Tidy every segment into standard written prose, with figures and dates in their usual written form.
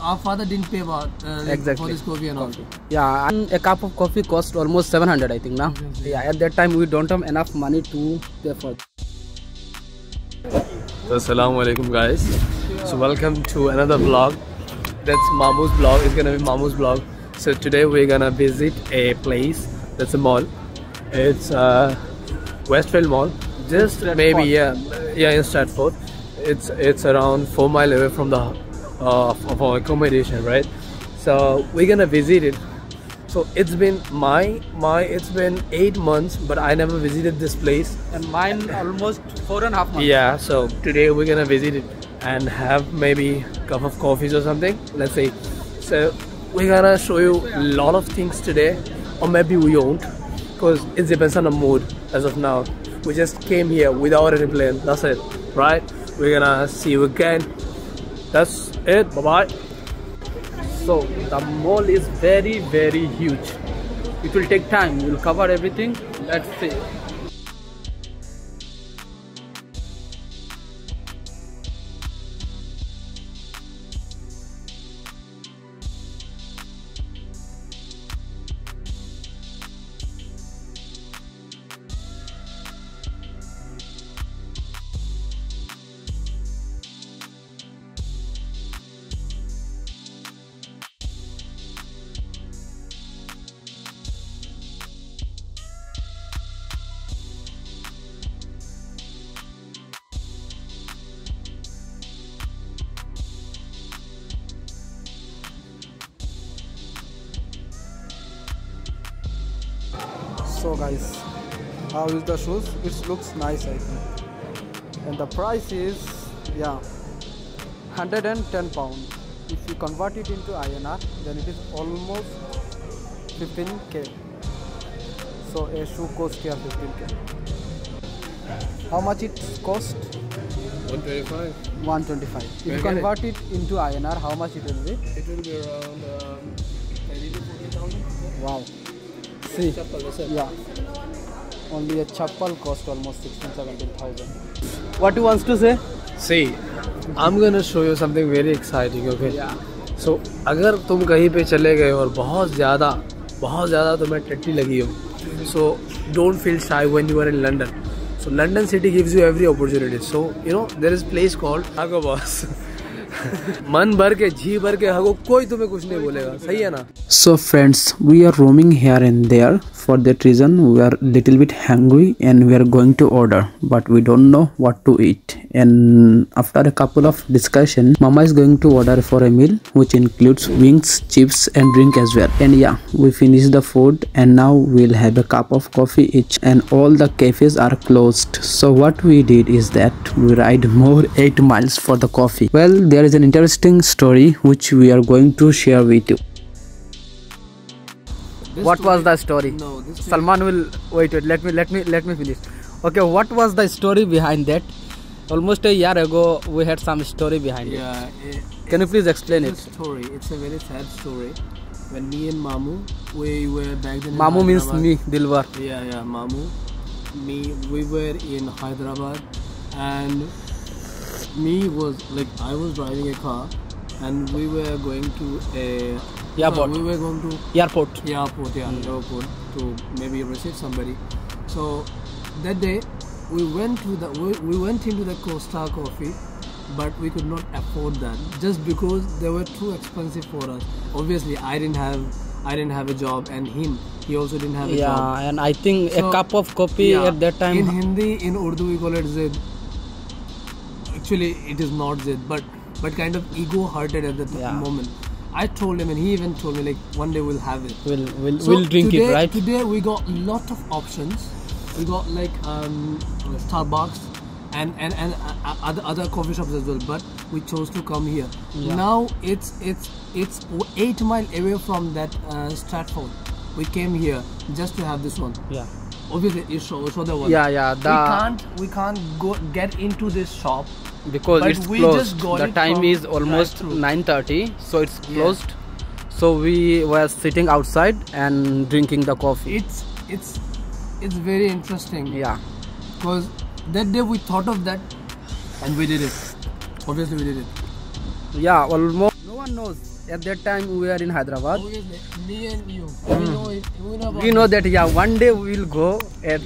our father didn't pay about exactly for this coffee and all. Yeah, and a cup of coffee cost almost 700, I think now. Yeah, at that time we don't have enough money to pay for. So assalamu alaikum guys. So welcome to another vlog. That's Mamu's vlog. It's gonna be Mamu's vlog. So today we're gonna visit a place. That's a mall. It's Westfield Mall. Just maybe in Stratford. It's around 4 miles away from the of our accommodation, right? So we're gonna visit it. So it's been it's been 8 months, but I never visited this place. And mine almost 4.5 months. Yeah, so today we're gonna visit it and have maybe a cup of coffees or something. Let's see. So we're gonna show you a lot of things today, or maybe we won't, because it depends on the mood as of now. We just came here without any plan. That's it, right? We're gonna see you again. That's it. Bye bye. So the mall is very, very huge. It will take time. We'll cover everything. Let's see. So guys, how is the shoes? It looks nice, I think. And the price is 110 pounds. If you convert it into INR, then it is almost 15k. So a shoe costs here 15k. How much it cost? 125. 125. If you convert it into INR, how much it will be? It will be around 30 to 40,000. Wow. See, Yeah. only a chappal cost almost 16,000-17,000. What you wants to say? See, I'm gonna show you something very exciting, okay? Yeah. So, अगर तुम कहीं पे चले गए और बहुत ज़्यादा तुम्हें टट्टी लगी हो, so don't feel shy when you are in London. So London city gives you every opportunity. So you know there is place called Hago Boss. मन भर के जी भर के हगो, कोई तुम्हें कुछ नहीं बोलेगा, सही है ना? So friends, we are roaming here and there. For that reason, we are little bit hungry and we are going to order, but we don't know what to eat. And after a couple of discussion, Mama is going to order for a meal which includes wings, chips and drink as well. And yeah, we finished the food and now we'll have a cup of coffee each, and all the cafes are closed. So what we did is that we ride more 8 miles for the coffee. Well, there is an interesting story which we are going to share with you. What was the story? No, this Salman will wait. Let me finish. Okay, what was the story behind that? Almost a year ago, we had some story behind it. Can you please explain it? Story. It's a very sad story. When me and Mamu, we were back then. Mamu means me, Dilwar. Yeah, Mamu. We were in Hyderabad, and I was driving a car, and we were going to a Airport. We were going to Airport. airport to maybe receive somebody. So that day we went into the Costa Coffee, but we could not afford that just because they were too expensive for us. Obviously, I didn't have a job, and he also didn't have a job. Yeah, and I think So, a cup of coffee at that time. In Hindi, in Urdu, we call it Zid. Actually, it is not Zid, but kind of ego hurted at that moment. I told him, and he even told me, like, one day we'll have it. We'll drink today, it, right? Today we got a lot of options. We got like Starbucks and other coffee shops as well, but we chose to come here. Yeah. Now it's 8 miles away from that Stratford. We came here just to have this one. Yeah. Obviously, you show the one. Yeah. We can't get into this shop Because but it's we closed. just got The it time from is almost drive-thru. 9:30, so it's closed. So we were sitting outside and drinking the coffee. It's very interesting. Yeah. Because that day we thought of that and we did it. Obviously we did it. Yeah, almost. No one knows. At that time we were in Hyderabad. Obviously, me and you. We know that one day we will go at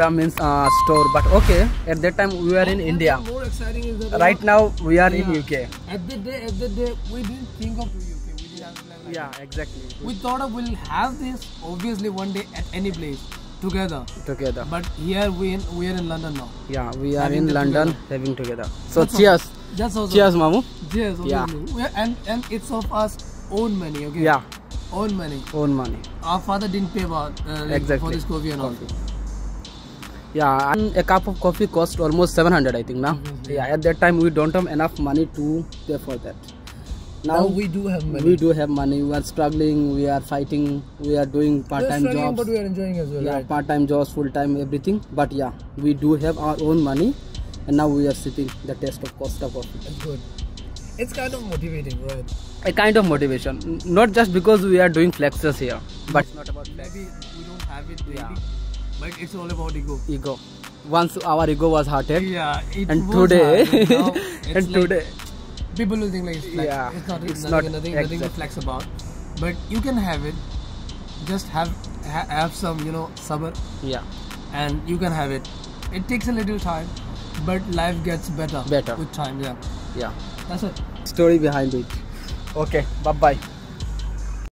the means store. But okay, at that time we were in India. More exciting is that Right now we are in UK. At the day, we didn't think of UK. We didn't have plan like that. Exactly. We thought of we'll have this obviously one day at any place together. But here we are in London now. Yeah, we are Having in them London together. having together. So That's cheers. That's also Cheers, Mamu. Cheers. Yeah. Obviously. And it's of us own money. Okay. Yeah, Own money. own money. Our father didn't pay about Exactly. for this coffee and all. Yeah, and a cup of coffee cost almost 700, I think now. Obviously. Yeah, at that time we don't have enough money to pay for that. Now we do have money. We do have money. We are struggling. We are fighting. We are doing part-time We're struggling, jobs. but we are enjoying as well. Yeah, Right? part-time jobs, full-time, everything. But yeah, we do have our own money, and now we are sipping the taste of Costa coffee. It's good. It's kind of motivating, right? A kind of motivation, not just because we are doing flexes here, but it's not about flex. Maybe we don't have it daily, Yeah. but it's all about ego. Ego. Once our ego was hurted, Yeah, it and was today, hard, but now it's and like today, people will think like it's flex. Yeah, It's not. it's Nothing not to exact. flex about. But you can have it. Just have some, sabr, yeah, and you can have it. It takes a little time, but life gets better. Better. With time. Yeah, yeah. that's it. Story behind it. Okay, bye bye.